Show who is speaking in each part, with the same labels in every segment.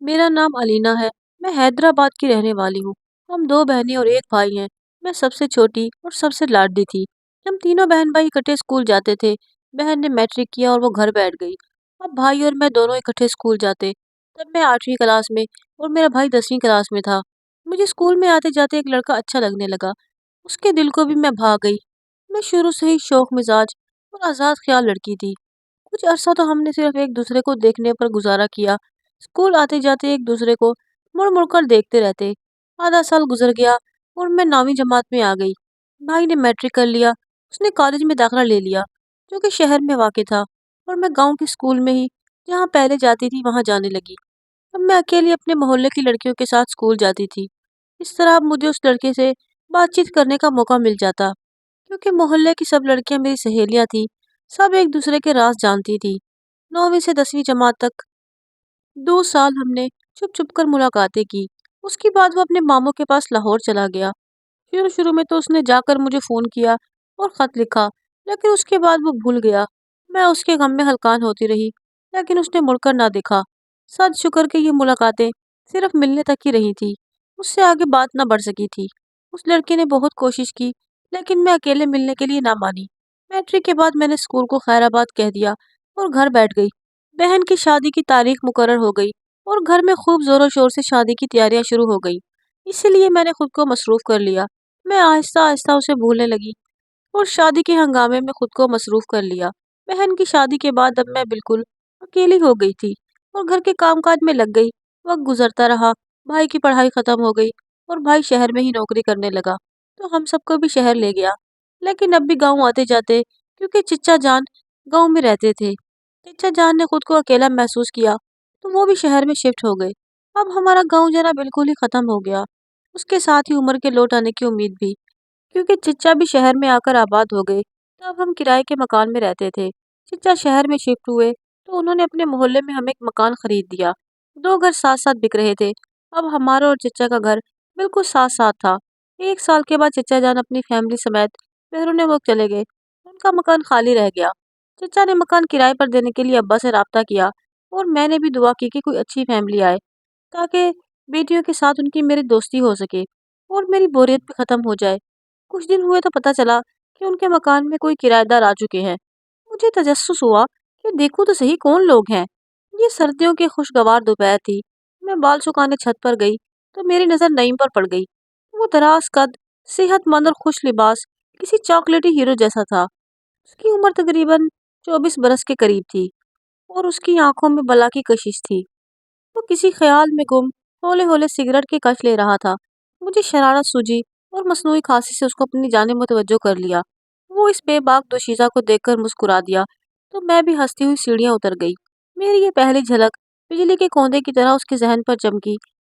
Speaker 1: मेरा नाम अलीना है। मैं हैदराबाद की रहने वाली हूँ। हम दो बहनें और एक भाई हैं। मैं सबसे छोटी और सबसे लाडली थी। हम तीनों बहन भाई इकट्ठे स्कूल जाते थे। बहन ने मैट्रिक किया और वो घर बैठ गई। अब भाई और मैं दोनों इकट्ठे स्कूल जाते। तब मैं 8वीं क्लास में और मेरा भाई 10वीं क्लास में था। मुझे स्कूल में आते जाते एक लड़का अच्छा लगने लगा। उसके दिल को भी मैं भा गई। मैं शुरू से ही शौक मिजाज और आज़ाद ख्याल लड़की थी। कुछ अरसा तो हमने सिर्फ एक दूसरे को देखने पर गुजारा किया। स्कूल आते जाते एक दूसरे को मुड़ मुड़ कर देखते रहते। आधा साल गुजर गया और मैं 9वीं जमात में आ गई। भाई ने मैट्रिक कर लिया। उसने कॉलेज में दाखिला ले लिया, जो कि शहर में वाक़ था। और मैं गांव के स्कूल में ही, जहाँ पहले जाती थी, वहां जाने लगी। अब मैं अकेली अपने मोहल्ले की लड़कियों के साथ स्कूल जाती थी। इस तरह अब मुझे उस लड़के से बातचीत करने का मौका मिल जाता, क्योंकि मोहल्ले की सब लड़कियां मेरी सहेलियां थी। सब एक दूसरे के राज जानती थी। 9वीं से 10वीं जमात तक 2 साल हमने छुप छुप कर मुलाकातें की। उसके बाद वो अपने मामों के पास लाहौर चला गया। शुरू शुरू में तो उसने जाकर मुझे फ़ोन किया और ख़त लिखा, लेकिन उसके बाद वो भूल गया। मैं उसके गम में हलकान होती रही, लेकिन उसने मुड़कर ना देखा। सच शुक्र कि ये मुलाकातें सिर्फ मिलने तक ही रही थी। उससे आगे बात ना बढ़ सकी थी। उस लड़के ने बहुत कोशिश की, लेकिन मैं अकेले मिलने के लिए ना मानी। मैट्रिक के बाद मैंने स्कूल को खैराबाद कह दिया और घर बैठ गई। बहन की शादी की तारीख मुकर्रर हो गई और घर में खूब जोरों शोर से शादी की तैयारियां शुरू हो गई। इसीलिए मैंने खुद को मसरूफ कर लिया। मैं आहिस्ता आहिस्ता उसे भूलने लगी और शादी के हंगामे में खुद को मसरूफ कर लिया। बहन की शादी के बाद अब मैं बिल्कुल अकेली हो गई थी और घर के कामकाज में लग गई। वक्त गुजरता रहा। भाई की पढ़ाई खत्म हो गई और भाई शहर में ही नौकरी करने लगा, तो हम सबको भी शहर ले गया। लेकिन अब भी गाँव आते जाते, क्योंकि चिच्चा जान गाँव में रहते थे। चिच्चा जान ने खुद को अकेला महसूस किया, तो वो भी शहर में शिफ्ट हो गए। अब हमारा गाँव जरा बिल्कुल ही खत्म हो गया। उसके साथ ही उम्र के लौट आने की उम्मीद भी, क्योंकि चिच्चा भी शहर में आकर आबाद हो गए। तब हम किराए के मकान में रहते थे। चिच्चा शहर में शिफ्ट हुए तो उन्होंने अपने मोहल्ले में हमें एक मकान खरीद दिया। दो घर साथ साथ बिक रहे थे। अब हमारा और चिच्चा का घर बिल्कुल साथ साथ था। 1 साल के बाद चिच्चा जान अपनी फैमिली समेत बैरून मुल्क चले गए। उनका मकान खाली रह गया। चिच्चा ने मकान किराए पर देने के लिए अब्बा से राब्ता किया और मैंने भी दुआ की कि कोई अच्छी फैमिली आए, ताकि बेटियों के साथ उनकी मेरी दोस्ती हो सके और मेरी बोरियत भी खत्म हो जाए। कुछ दिन हुए तो पता चला कि उनके मकान में कोई किराएदार आ चुके हैं। मुझे तजस्सुस हुआ कि देखूं तो सही कौन लोग हैं। ये सर्दियों की खुशगवार दोपहर थी। मैं बाल सुखाने छत पर गई तो मेरी नज़र नईम पर पड़ गई। वो दराज कद, सेहतमंद और खुश लिबास, किसी चॉकलेटी हीरो जैसा था। उसकी उम्र तकरीबन 24 बरस के करीब थी और उसकी आंखों में बला की कशिश थी। वो किसी ख्याल में गुम हौले हौले सिगरेट की कश ले रहा था। मुझे शरारत सूझी और मसनूई खांसी से उसको अपनी जानिब मुतवज्जो कर लिया। वो इस बेबाक दोशीज़ा को देखकर मुस्कुरा दिया, तो मैं भी हंसती हुई सीढ़ियां उतर गई। मेरी ये पहली झलक बिजली के कौंधे की तरह उसके जहन पर चमकी,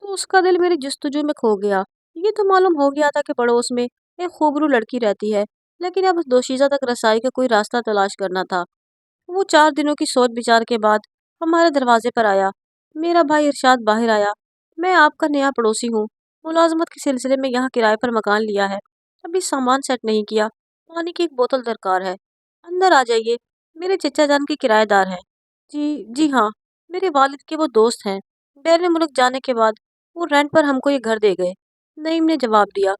Speaker 1: तो उसका दिल मेरी जुस्तजू में खो गया। ये तो मालूम हो गया था कि पड़ोस में एक खूबरू लड़की रहती है, लेकिन अब उस दोशीज़ा तक रसाई का कोई रास्ता तलाश करना था। वो 4 दिनों की सोच विचार के बाद हमारे दरवाजे पर आया। मेरा भाई इरशाद बाहर आया। मैं आपका नया पड़ोसी हूँ। मुलाजमत के सिलसिले में यहाँ किराए पर मकान लिया है। अभी सामान सेट नहीं किया। पानी की एक बोतल दरकार है। अंदर आ जाइए। मेरे चचा जान के किराएदार हैं। जी जी हाँ, मेरे वालिद के वो दोस्त हैं। बैरून मुल्क जाने के बाद वो रेंट पर हमको ये घर दे गए। नईम ने जवाब दिया।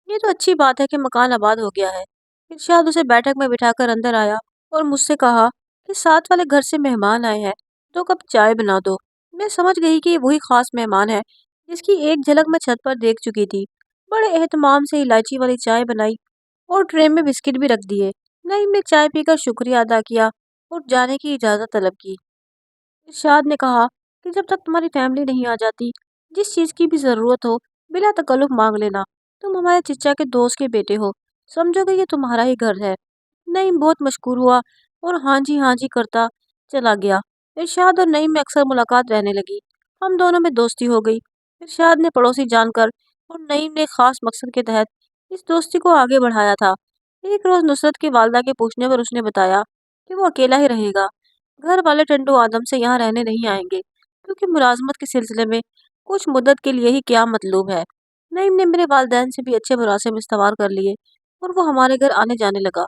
Speaker 1: ये तो अच्छी बात है कि मकान आबाद हो गया है। इरशाद उसे बैठक में बिठाकर अंदर आया और मुझसे कहा कि साथ वाले घर से मेहमान आए हैं, 2 कप चाय बना दो। मैं समझ गई कि ये वही खास मेहमान है जिसकी एक झलक मैं छत पर देख चुकी थी। बड़े एहतमाम से इलायची वाली चाय बनाई और ट्रे में बिस्किट भी रख दिए। नईम ने चाय पीकर शुक्रिया अदा किया और जाने की इजाज़त तलब की। इरशाद ने कहा कि जब तक तुम्हारी फैमिली नहीं आ जाती, जिस चीज़ की भी ज़रूरत हो, बिला तकल्लुफ़ मांग लेना। तुम हमारे चिच्चा के दोस्त के बेटे हो, समझो कि ये तुम्हारा ही घर है। नईम बहुत मशकूर हुआ और हाँ जी करता चला गया। इरशाद और नईम में अक्सर मुलाकात रहने लगी। हम दोनों में दोस्ती हो गई। इरशाद ने पड़ोसी जानकर और नईम ने खास मकसद के तहत इस दोस्ती को आगे बढ़ाया था। एक रोज़ नुसरत की वालदा के पूछने पर उसने बताया कि वो अकेला ही रहेगा। घर वाले टंडू आदम से यहाँ रहने नहीं आएंगे, क्योंकि मुलाजमत के सिलसिले में कुछ मुद्दत के लिए ही क्या मतलूब है। नईम ने मेरे वालदैन से भी अच्छे मुरासिम इस्तवार कर लिए और वो हमारे घर आने जाने लगा।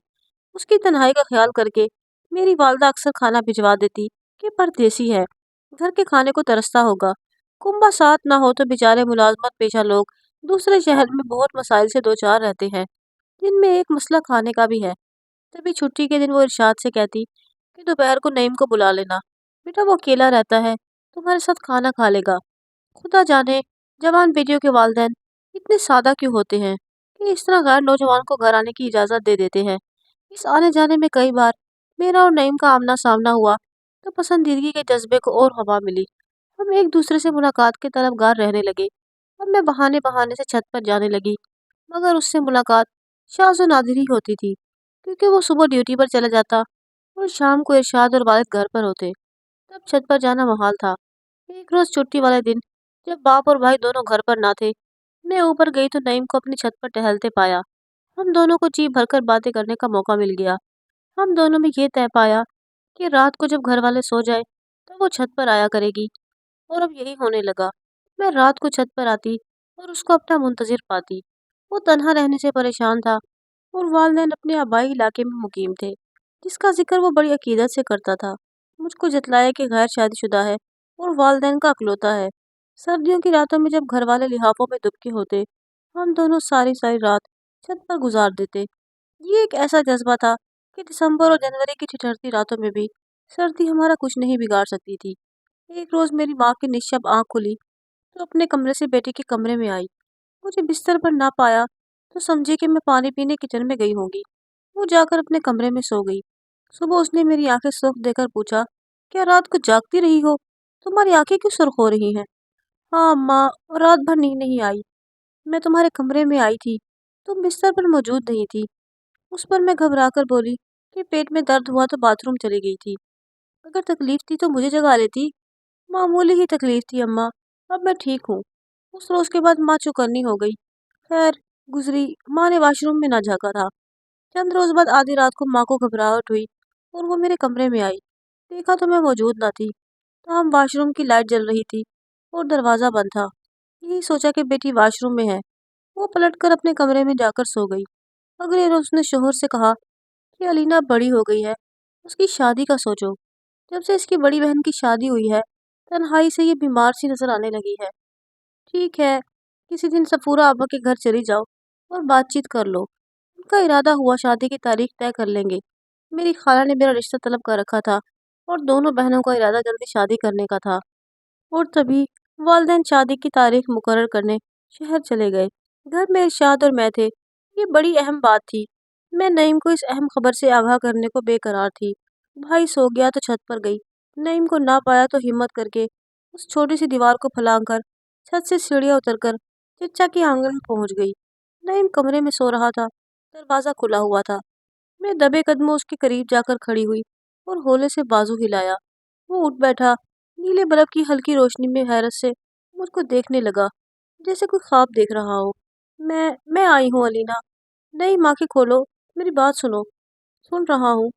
Speaker 1: उसकी तन्हाई का ख्याल करके मेरी वालदा अक्सर खाना भिजवा देती कि परदेसी है, घर के खाने को तरसता होगा। कुंभा साथ ना हो तो बेचारे मुलाजमत पेशा लोग दूसरे शहर में बहुत मसाइल से दो चार रहते हैं, जिनमें एक मसला खाने का भी है। तभी छुट्टी के दिन वो इरशाद से कहती कि दोपहर को नईम को बुला लेना, बेटा वो अकेला रहता है, तुम्हारे साथ खाना खा लेगा। खुदा जाने जवान बेटियों के वालिदैन इतने सादा क्यों होते हैं कि इस तरह गैर नौजवान को घर आने की इजाज़त दे देते हैं। इस आने जाने में कई बार मेरा और नईम का आमना सामना हुआ तो पसंदीदगी के जज्बे को और हवा मिली। हम एक दूसरे से मुलाकात के तलबगार रहने लगे। अब मैं बहाने बहाने से छत पर जाने लगी, मगर उससे मुलाकात शाज़ व नादिर ही होती थी, क्योंकि वो सुबह ड्यूटी पर चला जाता और शाम को इरशाद और वालिद घर पर होते। तब छत पर जाना मुहाल था। एक रोज़ छुट्टी वाले दिन जब बाप और भाई दोनों घर पर ना थे, मैं ऊपर गई तो नईम को अपनी छत पर टहलते पाया। हम दोनों को जी भरकर बातें करने का मौका मिल गया। हम दोनों में ये तय पाया कि रात को जब घर वाले सो जाए तो वो छत पर आया करेगी, और अब यही होने लगा। मैं रात को छत पर आती और उसको अपना मुंतजिर पाती। वो तन्हा रहने से परेशान था और वालिदैन अपने आबाई इलाके में मुकीम थे, जिसका जिक्र वो बड़ी अकीदत से करता था। मुझको जतलाया कि गैर शादीशुदा है और वालिदैन का अकलौता है। सर्दियों की रातों में जब घर वाले लिहाफों में दुबके होते, हम दोनों सारी सारी रात छत पर गुजार देते। ये एक ऐसा जज्बा था कि दिसंबर और जनवरी की ठिठुरती रातों में भी सर्दी हमारा कुछ नहीं बिगाड़ सकती थी। एक रोज़ मेरी माँ की निश्चप आँख खुली तो अपने कमरे से बेटे के कमरे में आई। मुझे बिस्तर पर ना पाया तो समझी कि मैं पानी पीने किचन में गई होंगी। वो जाकर अपने कमरे में सो गई। सुबह उसने मेरी आंखें सुर्ख देकर पूछा, क्या रात को जागती रही हो? तुम्हारी आंखें क्यों सुर्ख हो रही हैं? हाँ अम्मा, रात भर नींद नहीं आई। मैं तुम्हारे कमरे में आई थी, तुम बिस्तर पर मौजूद नहीं थी। उस पर मैं घबराकर बोली कि पेट में दर्द हुआ तो बाथरूम चली गई थी। अगर तकलीफ थी तो मुझे जगा लेती। मामूली ही तकलीफ थी अम्मा, अब मैं ठीक हूँ। उस रोज के बाद माँ चौकन्नी हो गई। खैर गुजरी, माँ ने वॉशरूम में ना झाँका था। चंद रोज बाद आधी रात को माँ को घबराहट हुई और वो मेरे कमरे में आई। देखा तो मैं मौजूद ना थी। तमाम वॉशरूम की लाइट जल रही थी और दरवाज़ा बंद था। यही सोचा कि बेटी वॉशरूम में है, वो पलटकर अपने कमरे में जाकर सो गई। अगले रोज उसने शोहर से कहा कि अलीना बड़ी हो गई है, उसकी शादी का सोचो। जब से इसकी बड़ी बहन की शादी हुई है, तन्हाई से ये बीमार सी नजर आने लगी है। ठीक है, किसी दिन सफूरा आपा के घर चली जाओ और बातचीत कर लो। उनका इरादा हुआ शादी की तारीख तय कर लेंगे। मेरी खाला ने मेरा रिश्ता तलब कर रखा था और दोनों बहनों का इरादा जल्दी शादी करने का था। और तभी वालिदैन शादी की तारीख मुकर्रर करने शहर चले गए। घर में इरशाद और मैं थे। ये बड़ी अहम बात थी। मैं नईम को इस अहम खबर से आगाह करने को बेकरार थी। भाई सो गया तो छत पर गई। नईम को ना पाया तो हिम्मत करके उस छोटी सी दीवार को फलांग कर छत से सीढ़ियाँ उतरकर चिच्चा के आंगन में पहुंच गई। नईम कमरे में सो रहा था। दरवाज़ा खुला हुआ था। मैं दबे कदमों उसके करीब जाकर खड़ी हुई और होले से बाजू हिलाया। वो उठ बैठा। नीले बल्ब की हल्की रोशनी में हैरत से मुझको देखने लगा, जैसे कोई ख्वाब देख रहा हो। मैं आई हूँ अलीना। नहीं, आंखें खोलो, मेरी बात सुनो। सुन रहा हूँ।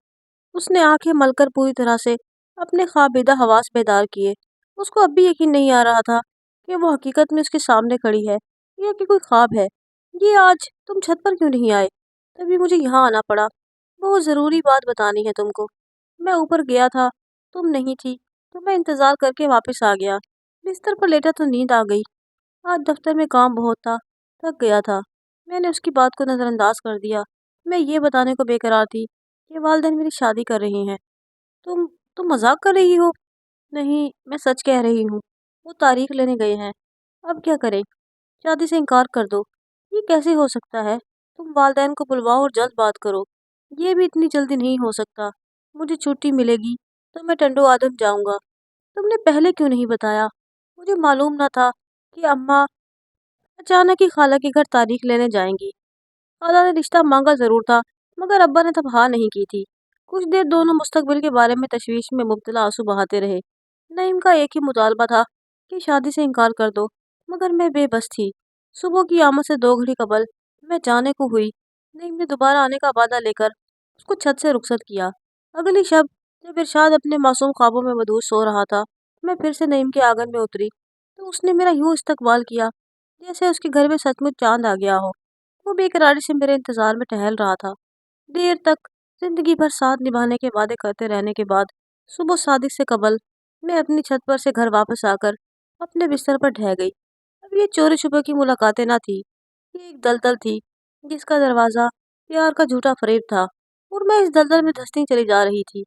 Speaker 1: उसने आंखें मलकर पूरी तरह से अपने ख्वाबीदा हवास बेदार किए। उसको अब भी यकीन नहीं आ रहा था कि वो हकीकत में उसके सामने खड़ी है या कि कोई ख्वाब है। ये आज तुम छत पर क्यों नहीं आए? तभी मुझे यहाँ आना पड़ा। बहुत ज़रूरी बात बतानी है तुमको। मैं ऊपर गया था, तुम नहीं थी, तो मैं इंतज़ार करके वापस आ गया। बिस्तर पर लेटा तो नींद आ गई। आज दफ्तर में काम बहुत था, थक गया था। मैंने उसकी बात को नज़रअंदाज कर दिया। मैं ये बताने को बेकरार थी कि वालिदैन मेरी शादी कर रही हैं। तुम तुम मजाक कर रही हो? नहीं, मैं सच कह रही हूँ। वो तारीख लेने गए हैं। अब क्या करें? शादी से इनकार कर दो। ये कैसे हो सकता है? तुम वालिदैन को बुलवाओ और जल्द बात करो। ये भी इतनी जल्दी नहीं हो सकता। मुझे छुट्टी मिलेगी तो मैं टंडो आदम जाऊंगा। तुमने पहले क्यों नहीं बताया? मुझे मालूम न था कि अम्मा अचानक ही खाला के घर तारीख लेने जाएंगी। खाला ने रिश्ता मांगा जरूर था, मगर अब्बा ने तब हाँ नहीं की थी। कुछ देर दोनों मुस्तकबिल के बारे में तशवीश में मुब्तला आंसू बहाते रहे। नईम का एक ही मुतालबा था कि शादी से इनकार कर दो, मगर मैं बेबस थी। सुबह की आमद से 2 घड़ी कबल मैं जाने को हुई। नईम ने दोबारा आने का वादा लेकर उसको छत से रुखसत किया। अगली शब जब इरशाद अपने मासूम ख्वाबों में मदहूस सो रहा था, मैं फिर से नईम के आंगन में उतरी तो उसने मेरा यूं इस्तकबाल किया जैसे उसके घर में सचमुच चांद आ गया हो। वो बेकरारी से मेरे इंतजार में टहल रहा था। देर तक जिंदगी भर साथ निभाने के वादे करते रहने के बाद सुबह शादी से कबल मैं अपनी छत पर से घर वापस आकर अपने बिस्तर पर ढह गई। अब ये चोरी छुपे की मुलाकातें ना थी, ये एक दलदल थी जिसका दरवाजा प्यार का झूठा फरेब था, और मैं इस दलदल में धंसती चली जा रही थी।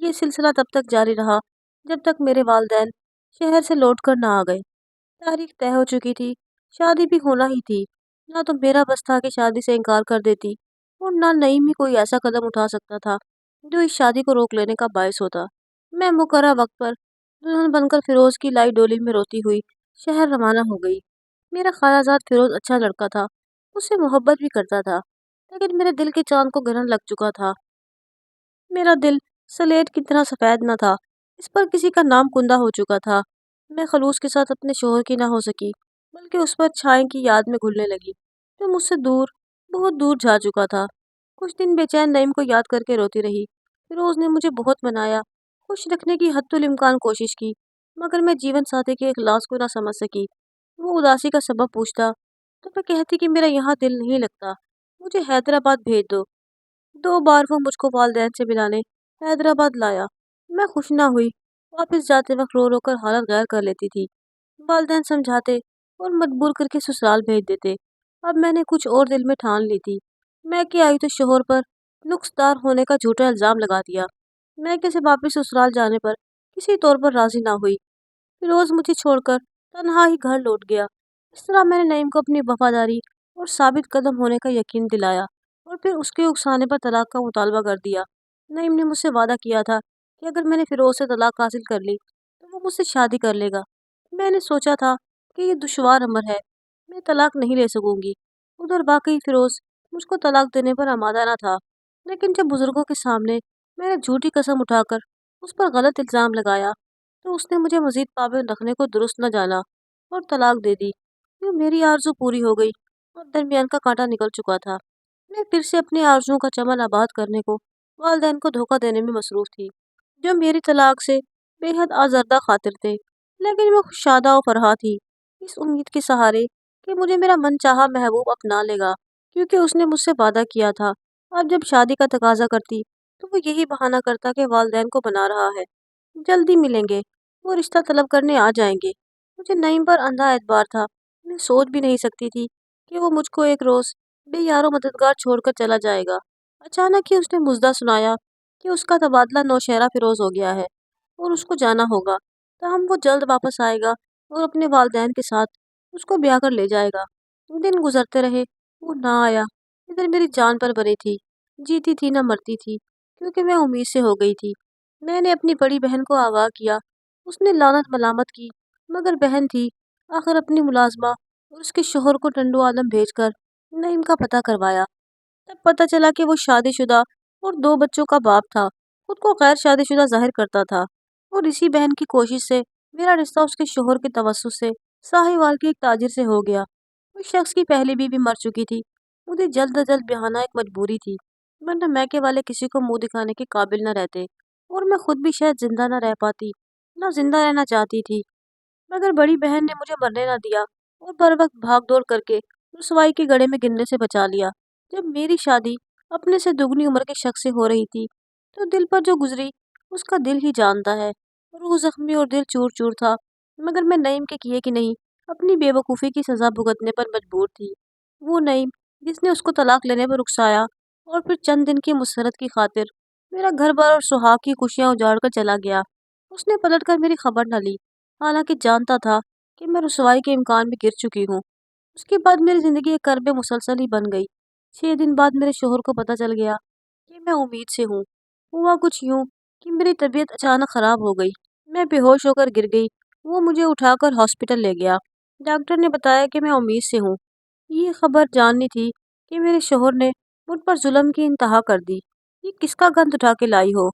Speaker 1: ये सिलसिला तब तक जारी रहा जब तक मेरे वालिदैन शहर से लौट कर ना आ गए। तारीख तय हो चुकी थी, शादी भी होना ही थी। ना तो मेरा बस था कि शादी से इनकार कर देती, और ना नईम ही कोई ऐसा कदम उठा सकता था जो इस शादी को रोक लेने का बायस होता। मैं मुकर्रर वक्त पर दुल्हन बनकर फिरोज की लाई डोली में रोती हुई शहर रवाना हो गई। मेरा खालाजाद फिरोज अच्छा लड़का था, उससे मोहब्बत भी करता था, लेकिन मेरे दिल के चांद को ग्रहण लग चुका था। मेरा दिल स्लेट की तरह सफ़ेद न था, इस पर किसी का नाम कुंदा हो चुका था। मैं खलूस के साथ अपने शोहर की ना हो सकी, बल्कि उस पर छाए की याद में घुलने लगी, जो मुझसे दूर, बहुत दूर जा चुका था। कुछ दिन बेचैन नईम को याद करके रोती रही। फिरोज ने मुझे बहुत मनाया, खुश रखने की हत्तुल इम्कान कोशिश की, मगर मैं जीवन साथी के इखलास को ना समझ सकी। वो उदासी का सबब पूछता तो मैं कहती कि मेरा यहाँ दिल नहीं लगता, मुझे हैदराबाद भेज दो। 2 बार वो मुझको वालिदैन से मिलाने हैदराबाद लाया। मैं खुश ना हुई, वापस जाते वक्त रो रो कर हालत गैर कर लेती थी। वालिदैन समझाते और मजबूर करके ससुराल भेज देते। अब मैंने कुछ और दिल में ठान ली थी। मैं कि आई तो शोहर पर नुक्सदार होने का झूठा इल्ज़ाम लगा दिया। मैं कैसे वापस ससुराल जाने पर किसी तौर पर राजी ना हुई। फिरोज मुझे छोड़कर तन्हा ही घर लौट गया। इस तरह मैंने नईम को अपनी वफादारी और साबित कदम होने का यकीन दिलाया, और फिर उसके उकसाने पर तलाक का मुतालबा कर दिया। नईम ने मुझसे वादा किया था कि अगर मैंने फिरोज से तलाक हासिल कर ली तो वो मुझसे शादी कर लेगा। मैंने सोचा था कि ये दुश्वार अमर है, मैं तलाक नहीं ले सकूंगी। उधर वाकई फिरोज मुझको तलाक देने पर आमादा न था, लेकिन जब बुजुर्गों के सामने मैंने झूठी कसम उठाकर उस पर गलत इल्ज़ाम लगाया तो उसने मुझे मजीद पाबंद रखने को दुरुस्त न जाना और तलाक दे दी। यूँ मेरी आरज़ू पूरी हो गई और दरमियान का कांटा निकल चुका था। मैं फिर से अपनी आरज़ुओं का चमन आबाद करने को वालिदैन को धोखा देने में मसरूफ़ थी, जो मेरी तलाक से बेहद आज़र्दा खातिर थे। लेकिन मैं खुशादा और फरहा थी, इस उम्मीद के सहारे कि मुझे मेरा मनचाहा महबूब अपना लेगा, क्योंकि उसने मुझसे वादा किया था। अब जब शादी का तकाजा करती तो वो यही बहाना करता कि वालिदैन को बना रहा है, जल्दी मिलेंगे, वो रिश्ता तलब करने आ जाएंगे। मुझे नईम पर अंधा एतबार था। मैं सोच भी नहीं सकती थी कि वो मुझको एक रोज़ बेयारो मददगार छोड़कर चला जाएगा। अचानक ही उसने मुझदा सुनाया कि उसका तबादला नौशहरा फिरोज हो गया है और उसको जाना होगा। ताहम वो जल्द वापस आएगा और अपने वालिदैन के साथ उसको ब्याह कर ले जाएगा। दिन गुजरते रहे, वो ना आया। इधर मेरी जान पर बनी थी, जीती थी ना मरती थी, क्योंकि मैं उम्मीद से हो गई थी। मैंने अपनी बड़ी बहन को आगाह किया, उसने लानत मलामत की, मगर बहन थी, आखिर अपनी मुलाजमा और उसके शोहर को टंडो आलम भेजकर नईम का पता करवाया। तब पता चला कि वो शादीशुदा और 2 बच्चों का बाप था, खुद को गैर शादीशुदा जाहिर करता था, और इसी बहन की कोशिश से मेरा रिश्ता उसके शोहर के तवस्सुत से साहिवाल के एक ताजिर से हो गया। उस शख्स की पहली बीवी मर चुकी थी। मुझे जल्द अज जल्द ब्याहना एक मजबूरी थी, वरना मैके वाले किसी को मुंह दिखाने के काबिल न रहते, और मैं खुद भी शायद जिंदा न रह पाती, न जिंदा रहना चाहती थी। मगर बड़ी बहन ने मुझे मरने ना दिया और बर वक्त भाग दौड़ करके रुसवाई के गड़े में गिरने से बचा लिया। जब मेरी शादी अपने से दुगनी उम्र के शख्स से हो रही थी, तो दिल पर जो गुजरी उसका दिल ही जानता है। रूह जख्मी और दिल चूर चूर था, मगर मैं नईम के किए कि नहीं अपनी बेवकूफ़ी की सज़ा भुगतने पर मजबूर थी। वो नईम जिसने उसको तलाक लेने पर उकसाया और फिर चंद दिन की मुसरत की खातिर मेरा घर बार और सुहाग की खुशियाँ उजाड़ कर चला गया, उसने पलट कर मेरी खबर न ली, हालांकि जानता था कि मैं रुसवाई के इम्कान में गिर चुकी हूँ। उसके बाद मेरी ज़िंदगी एक कर्ब मुसलसल ही बन गई। 6 दिन बाद मेरे शोहर को पता चल गया कि मैं उम्मीद से हूँ। हुआ कुछ यूँ कि मेरी तबीयत अचानक ख़राब हो गई। मैं बेहोश होकर गिर गई। वो मुझे उठाकर हॉस्पिटल ले गया। डॉक्टर ने बताया कि मैं उम्मीद से हूँ। ये खबर जाननी थी कि मेरे शोहर ने मुझ पर जुल्म की इंतहा कर दी। ये किसका गंद उठा के लाई हो?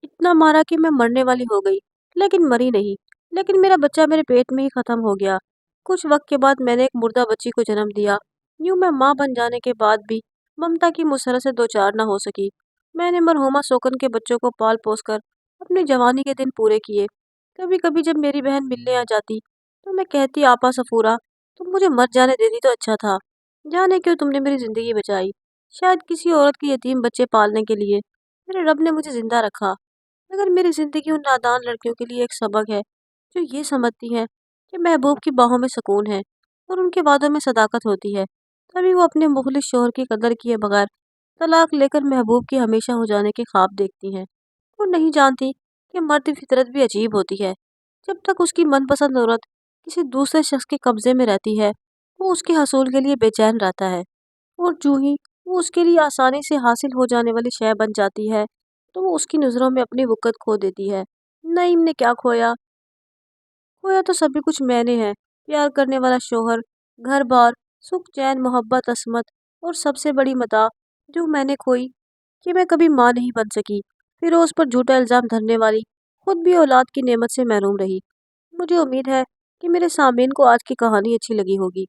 Speaker 1: इतना मारा कि मैं मरने वाली हो गई, लेकिन मरी नहीं। लेकिन मेरा बच्चा मेरे पेट में ही ख़त्म हो गया। कुछ वक्त के बाद मैंने एक मुर्दा बच्ची को जन्म दिया। यूँ मैं माँ बन जाने के बाद भी ममता की मुसरत से दो चार न हो सकी। मैंने मरहुमा सोकन के बच्चों को पाल पोस कर अपनी जवानी के दिन पूरे किए। कभी कभी जब मेरी बहन मिलने आ जाती तो मैं कहती, आपा सफूरा, तुम मुझे मर जाने देती तो अच्छा था। जाने क्यों तुमने मेरी ज़िंदगी बचाई। शायद किसी औरत के यतीम बच्चे पालने के लिए मेरे रब ने मुझे ज़िंदा रखा। मगर मेरी ज़िंदगी उन नादान लड़कियों के लिए एक सबक है जो ये समझती हैं कि महबूब की बाहों में सुकून है और उनके वादों में सदाकत होती है, तभी वो अपने मुखलिस शौहर की कदर किए बगैर तलाक लेकर महबूब की हमेशा हो जाने के ख्वाब देखती हैं। वो नहीं जानती कि मर्द की फितरत भी अजीब होती है। जब तक उसकी मनपसंद औरत किसी दूसरे शख्स के कब्जे में रहती है, वो उसके हसूल के लिए बेचैन रहता है, और जो ही वो उसके लिए आसानी से हासिल हो जाने वाली शय बन जाती है, तो वो उसकी नज़रों में अपनी वक़्त खो देती है। नईम ने क्या खोया? खोया तो सभी कुछ मैंने है। प्यार करने वाला शौहर, घर-बार, सुख चैन, मोहब्बत, असमत, और सबसे बड़ी मता जो मैंने खोई कि मैं कभी माँ नहीं बन सकी। फिरोज़ पर झूठा इल्ज़ाम धरने वाली खुद भी औलाद की नेमत से महरूम रही। मुझे उम्मीद है कि मेरे सामीन को आज की कहानी अच्छी लगी होगी।